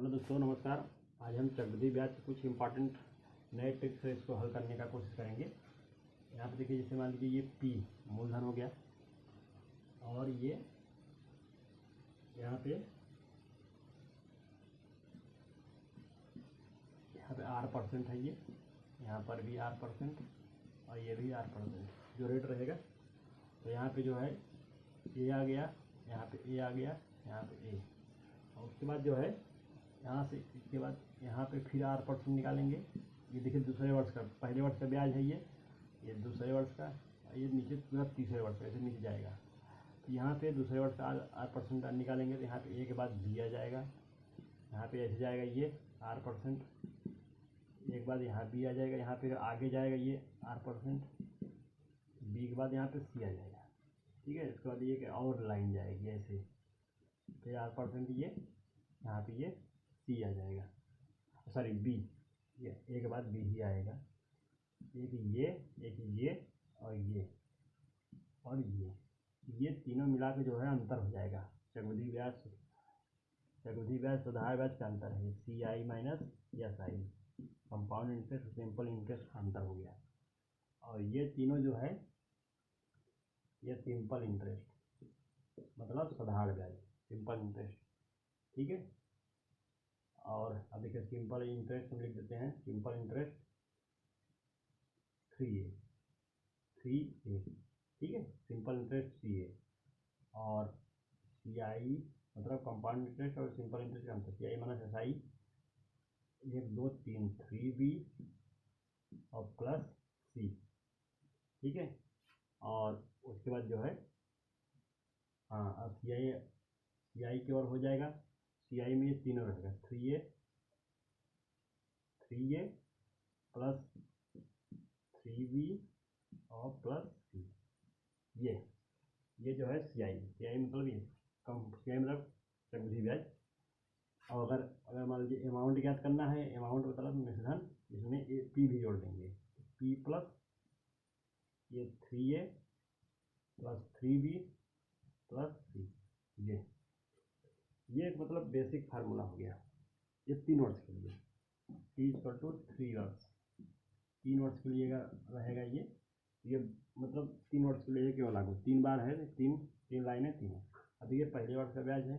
Hello दोस्तों, नमस्कार। आज हम चक्रवृद्धि ब्याज के कुछ इंपॉर्टेंट नए ट्रिक्स से इसको हल करने का कोशिश करेंगे। यहाँ पे देखिए, जैसे मान लीजिए ये P मूलधन हो गया और ये यहाँ पे R% है, ये यहाँ पर भी R% और ये भी R% जो रेट रहेगा। तो यहाँ पे जो है A आ गया, यहाँ पे A आ गया, यहाँ पे A, और उसके बाद जो है यहाँ से इसके बाद यहाँ पे फिर R% निकालेंगे। ये देखिए दूसरे वर्ष का, पहले वर्ष का ब्याज है ये दूसरे वर्ष का, ये नीचे पूरा तीसरे वर्ष का ऐसे नीचे जाएगा। तो यहाँ पे दूसरे वर्ष का R% निकालेंगे तो यहाँ पे A के बाद B आ जाएगा, यहाँ पे ऐसे जाएगा ये R%, एक बाद यहाँ B आ जाएगा, यहाँ पे आगे जाएगा ये R%, B के बाद यहाँ पे C आ जाएगा। ठीक है, इसके बाद ये और लाइन जाएगी ऐसे, फिर R% ये यहाँ पे ये C आ जाएगा, सॉरी B, ये A के बाद B ही आएगा, एक ये और ये तीनों मिला के जो है अंतर हो जाएगा। चक्रवृद्धि ब्याज सुधार ब्याज का अंतर है CI minus SI, compound interest और सिंपल इंटरेस्ट का अंतर हो गया। और ये तीनों जो है ये सिंपल इंटरेस्ट मतलब साधारण ब्याज, सिंपल इंटरेस्ट। ठीक है, और अब देखिए सिंपल इंटरेस्ट हम लिख देते हैं, सिंपल इंटरेस्ट 3A, ठीक है, सिंपल इंटरेस्ट 3A। और CI मतलब कंपाउंड इंटरेस्ट और सिंपल इंटरेस्ट का अंतर, CI माइनस SI 1 2 3 3B और प्लस C। ठीक है, और उसके बाद जो है अब CI की ओर हो जाएगा। CI में ये तीनों रहेगा 3A प्लस 3B और प्लस C। ये जो है CI मतलब ये CI मतलब चक्रवृद्धि ब्याज। और अगर मान लीजिए अमाउंट ज्ञात करना है, अमाउंट मतलब मिश्रण, इसमें P भी जोड़ देंगे, P प्लस ये 3A plus 3B plus C। ये एक मतलब बेसिक फार्मूला हो गया ये 3 वर्ष के लिए, T=3 वर्ष, 3 वर्ष के लिए रहेगा ये मतलब 3 वर्ष के लिए क्यों लागू, 3 बार है, तीन लाइनें तीनों। अभी ये पहले वर्ष का ब्याज है,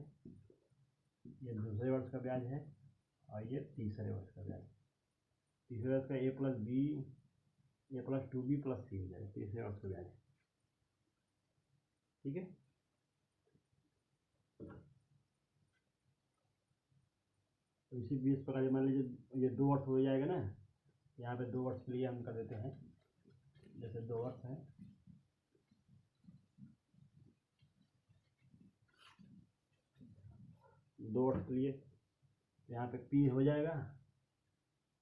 ये दूसरे वर्ष का ब्याज है और ये तीसरे वर्ष का ब्याज। तीसरे वर्ष का A plus 2B plus C हो जाएगा तीसरे वर्ष का ब्याज। ठीक है, तो इसी 20 प्रकार मान लीजिए ये 2 वर्ष हो जाएगा ना, यहाँ पे 2 वर्ष के लिए हम कर देते हैं, जैसे 2 वर्ष है, दो वर्ष के लिए यहाँ पे P हो जाएगा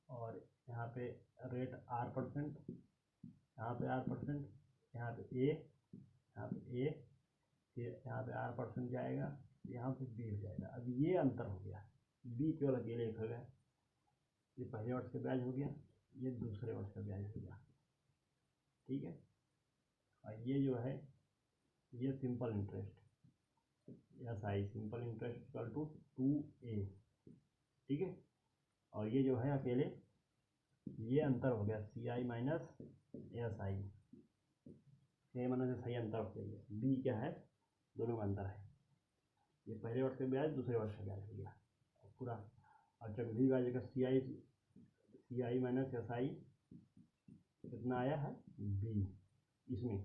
और यहाँ पे रेट R%, यहाँ पे R%, यहाँ पे A, फिर यहाँ पे R% जाएगा, यहाँ पे B हो जाएगा। अब ये अंतर हो गया, B केवल अकेले एक हो गया, ये पहले वर्ष का ब्याज हो गया, ये दूसरे वर्ष का ब्याज हो गया। ठीक है, और ये जो है ये simple interest SI, simple interest equal to 2A। ठीक है, और ये जो है अकेले ये अंतर हो गया CI minus SI, CI minus SI अंतर हो गया। B क्या है, दोनों का अंतर है, ये पहले वर्ष का ब्याज दूसरे वर्ष का ब्याज हो गया पूरा। और चक्रवृद्धि ब्याज का CI माइनस SI कितना आया है B, इसमें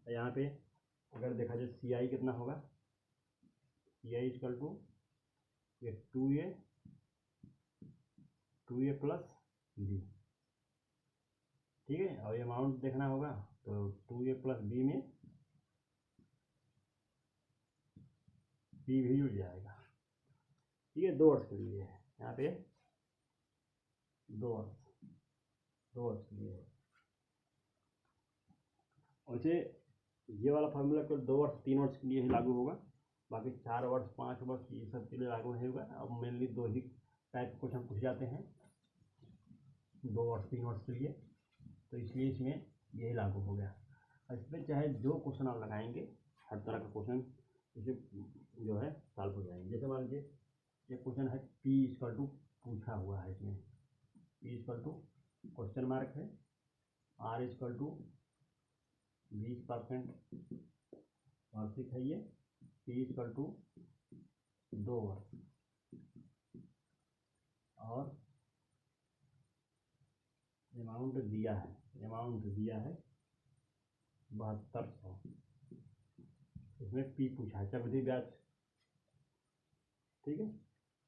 यहाँ पे अगर देखा जाए CI कितना होगा, CI इक्वल टू ये 2A प्लस B। ठीक है, और ये अमाउंट देखना होगा तो 2A प्लस B में B भी जुड़ जाएगा। ठीक है, 2 वर्ष के लिए है, यहाँ पे 2 वर्ष के लिए है। वैसे ये वाला फार्मूला केवल 2 वर्ष 3 वर्ष के लिए ही लागू होगा, बाकी 4 वर्ष 5 वर्ष ये सब के लिए लागू नहीं होगा। अब मेनली 2 ही टाइप के क्वेश्चन पूछ जाते हैं, 2 वर्ष 3 वर्ष के लिए, तो इसलिए इसमें यही लागू हो गया। इसमें चाहे जो क्वेश्चन आप लगाएंगे हर तरह का क्वेश्चन इसे जो है सॉल्व हो जाएंगे। जैसे मान लीजिए ये क्वेश्चन है पी इक्वल टू पूछा हुआ है, इसमें P equal to question mark है, आर इक्वल टू 20% वार्षिक है ये, पी इक्वल टू 2 वर्ष और अमाउंट दिया है 7200। इसमें पी पूछा है चक्रवृद्धि ब्याज, ठीक है,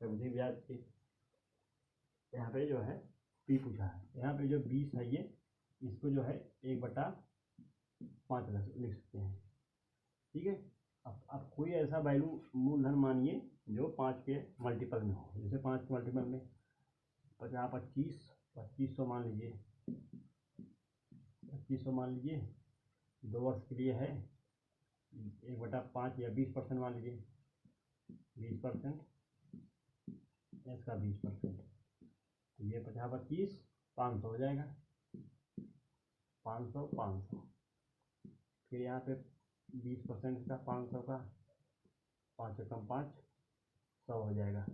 चक्रवृद्धि ब्याज की यहाँ पे जो है पी पूछा है। यहाँ पे जो 20 है ये, इसको जो है 1/5 लिख सकते हैं, ठीक है। अब कोई ऐसा वैल्यू मूलधन मानिए जो 5 के मल्टीपल में हो, जैसे 5 के मल्टीपल में 2500 मान लीजिए, 2500 मान लीजिए, 2 वर्ष के लिए है, 1/5 या 20% मान लीजिए, 20%, इसका 20%, तो ये 50-25 500 हो जाएगा, 500। फिर यहाँ पे 20% का 500 का 5 से कम 5 100 हो जाएगा,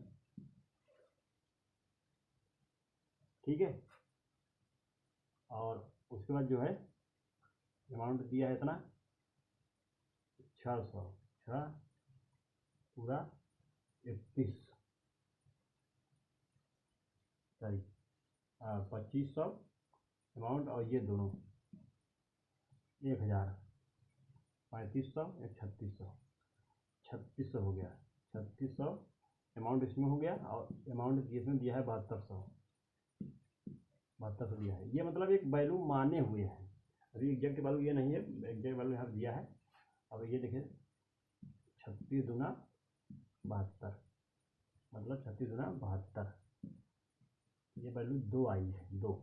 ठीक है। और उसके बाद जो है अमाउंट दिया है इतना 600, 6 पूरा 31, सॉरी 2500 अमाउंट, और ये दोनों 1000, 3500 या 3600 हो गया, 3600 अमाउंट इसमें हो गया, और अमाउंट इसमें दिया है 7200 दिया है। ये मतलब एक वैल्यू माने हुए हैं, अभी एग्जैक्ट वैल्यू ये नहीं है, एग्जैक्ट वैल्यू यहाँ दिया है। अब ये देखिए 36 दूना 72, मतलब 36 दूना 72, ये वैल्यू 2 आई है, 2।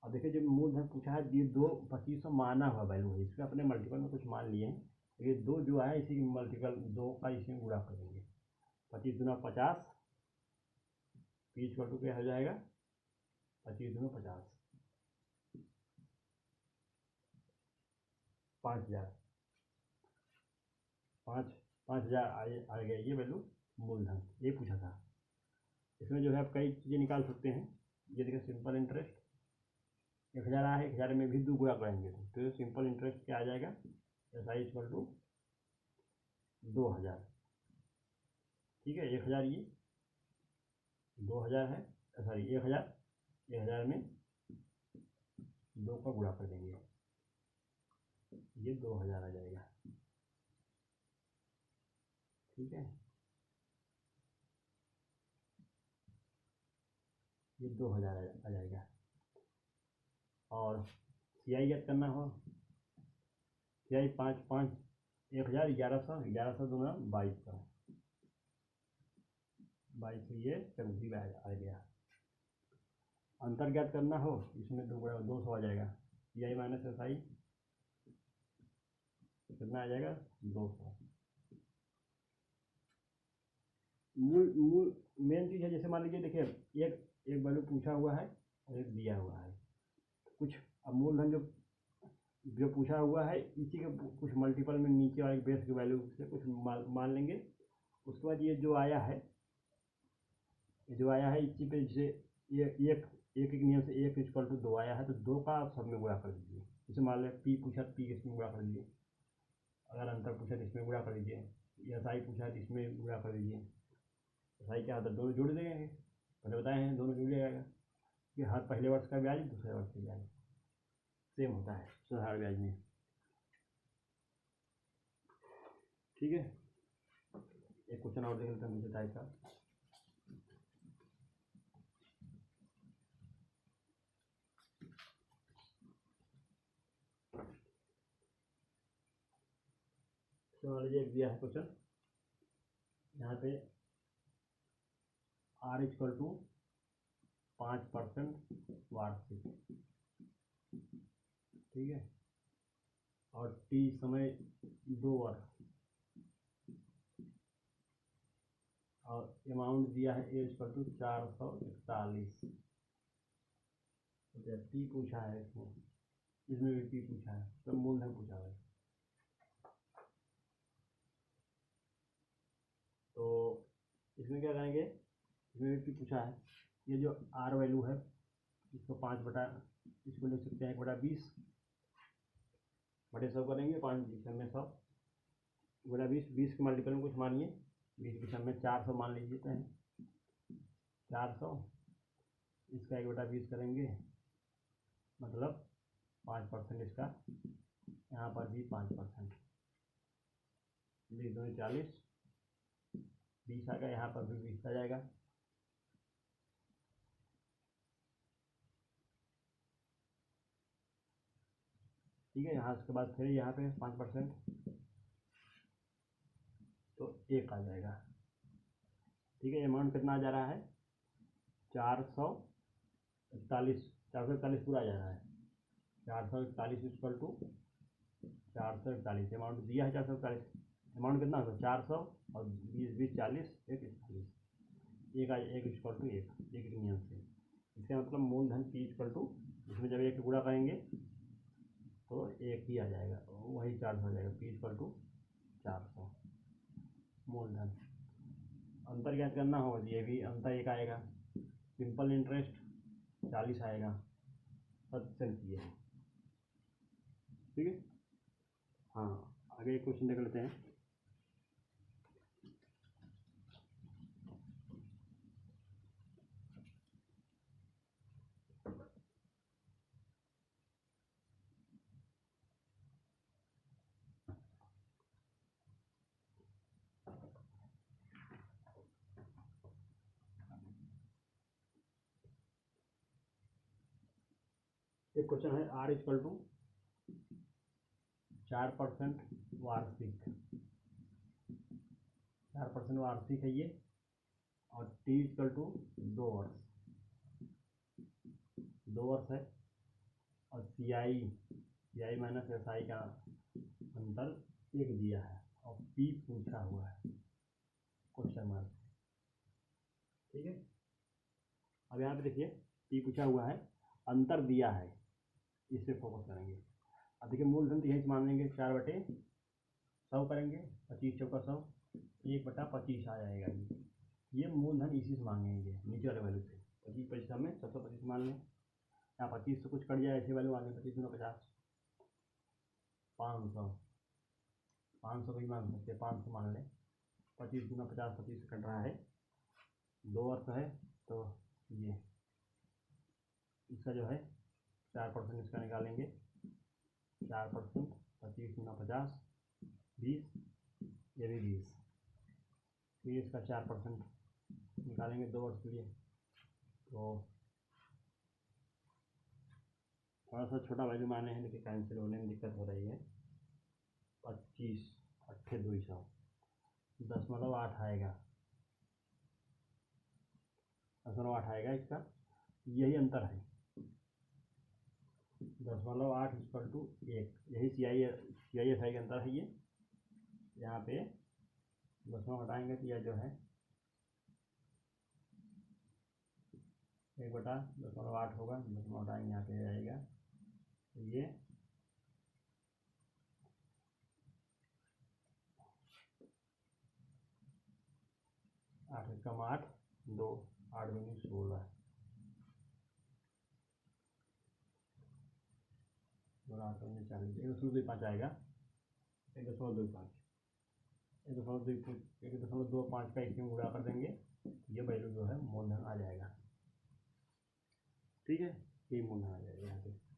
अब देखिए जो मूलधन पूछा है ये 2 2500 माना हुआ वैल्यू है, इसका अपने मल्टीपल में कुछ मान लिए हैं, ये 2 जो है इसी मल्टीपल 2 का इसी में गुणा कर देंगे, 25 दूना 50, पी इक्वल टू क्या हो जाएगा 25 दूना 50, 5000, 5000 आ गया ये वैल्यू मूलधन, ये पूछा था। इसमें जो है आप कई चीज़ें निकाल सकते हैं। ये देखिए सिंपल इंटरेस्ट 1000 आया है, 1000 में भी 2 गुणा करेंगे तो सिंपल इंटरेस्ट क्या आ जाएगा, एस आई इक्वल टू 2000, ठीक है। 1000 ये 2000 है, सॉरी 1000 में 2 का गुणा कर देंगे, ये 2000 आ जाएगा, ठीक है। ये 2000 आ जाएगा। और सी आई याद करना हो, सी आई 5 1000, 1100 दूना 2200, 2200 ये चक्रवृद्धि ब्याज आ गया। अंतर ज्ञात करना हो इसमें 200 आ जाएगा, सी आई माइनस एस आई कितना आ जाएगा 200। मूल मेन चीज़ है, जैसे मान लीजिए देखिए एक वैल्यू पूछा हुआ है और एक दिया हुआ है, कुछ अब मूलधन जो पूछा हुआ है इसी के कुछ मल्टीपल में नीचे वाले बेस की वैल्यू से कुछ मान लेंगे। उसके बाद ये जो आया है इसी पे, जैसे ये एक नियम से 1 इक्वल टू 2 आया है, तो 2 का आप सब में गुणा कर दीजिए। जैसे मान लें पी पूछा, पी इसमें गुणा कर दीजिए, अगर अंतर पूछा तो इसमें गुणा कर दीजिए, एस आई पूछा तो इसमें गुणा कर दीजिए। एस आई क्या होता है, दोनों जोड़ देंगे, पहले बताए हैं दोनों जुड़ जाएगा, कि हर पहले वर्ष का ब्याज दूसरे वर्ष का ब्याज सेम होता है साधारण ब्याज में, ठीक है। एक क्वेश्चन और देख लेते हैं दूसरे टाइप का। मान लीजिए दिया है क्वेश्चन, यहाँ पे आर इक्वल टू 5% वार्षिक, ठीक है, और टी समय 2 वर्ष, और अमाउंट दिया है ए इक्वल टू 441, पी पूछा है, इसमें भी पी पूछा है, तो मूलधन पूछा है। इसमें क्या करेंगे, इसमें भी पूछा है, ये जो आर वैल्यू है इसको 5 बटा, इसको लिख सकते हैं 1/20 बटे 100 करेंगे, 5 में 100 1/20, 20 के मल्टीपल में कुछ मानिए, 20 के सब में 400 मान लीजिए, तो 400, इसका 1/20 करेंगे, मतलब 5% इसका, यहाँ पर भी 5%, 20 2 40, 20 आ गया, यहाँ पर भी 20 आ जाएगा। ठीक है, यहाँ उसके बाद फिर यहाँ पे 5%, तो 1 आ जाएगा। ठीक है, अमाउंट कितना आ जा रहा है, 441, 441 पूरा आ जा रहा है, 441 इक्वल टू 441, अमाउंट दिया है 441, अमाउंट कितना होगा 400 और 20 20 40 1 41, एक इक्वल टू एक नियम से। इसका मतलब मूलधन P इक्वल टू, इसमें जब एक गुणा करेंगे तो एक ही आ जाएगा, वही 400 हो जाएगा, P इक्वल टू 400 मूलधन। अंतर ज्ञात करना होगा, ये भी अंतर एक आएगा, सिंपल इंटरेस्ट 40 आएगा, 7% ये है। ठीक है, हाँ आगे एक क्वेश्चन देख लेते हैं। एक क्वेश्चन है, R इक्वल टू 4% वार्षिक, 4% वार्षिक है ये, और T इक्वल टू 2 वर्ष, 2 वर्ष है, और CI माइनस SI का अंतर 1 दिया है, और P पूछा हुआ है, क्वेश्चन मार्क। ठीक है, अब यहाँ पे देखिए P पूछा हुआ है, अंतर दिया है, इस पे फोकस करेंगे। अब देखिए मूलधन तो यहीं से मान लेंगे, 4/100 करेंगे, 25 चौका 100, 1/25 आ जाएगा ये मूलधन इसी से मांगेंगे, नीचे वाले वैल्यू से, 25 25 में 725 मान लें, यहाँ 25 से कुछ कट जाए, ऐसे वैल्यू मान लें, 25 गुना 50, 500 भी मान सकते, 500 मान लें, 25 गुना 50, 25 कट रहा है, 2 वर्ष है, तो ये इसका जो है 4% इसका निकालेंगे, 4%, 25 गुना 50 20, ये भी 20, फिर इसका 4% निकालेंगे 2 वर्ष के लिए, तो थोड़ा सा छोटा वैल्यू माने हैं, लेकिन कैंसिल होने में दिक्कत हो रही है, 25 8 200 0.8 आएगा, 0.8 आएगा इसका, यही अंतर है, 0.8 इक्वल टू 1, यही CISI का अंतर है ये। यहाँ पे 10 हटाएंगे तो यह जो है 1/0.8 होगा, 10 हटाएंगे यहाँ पे आएगा, तो ये 8 कम 8 2 8 दूनी 16, 8 दूनी 40, 1.25 आएगा, 1.25, 1.25 का इसमें गुणा कर देंगे, ये वैल्यू जो है मूलधन आ जाएगा। ठीक है, ये मूलधन आ जाएगा यहाँ पे।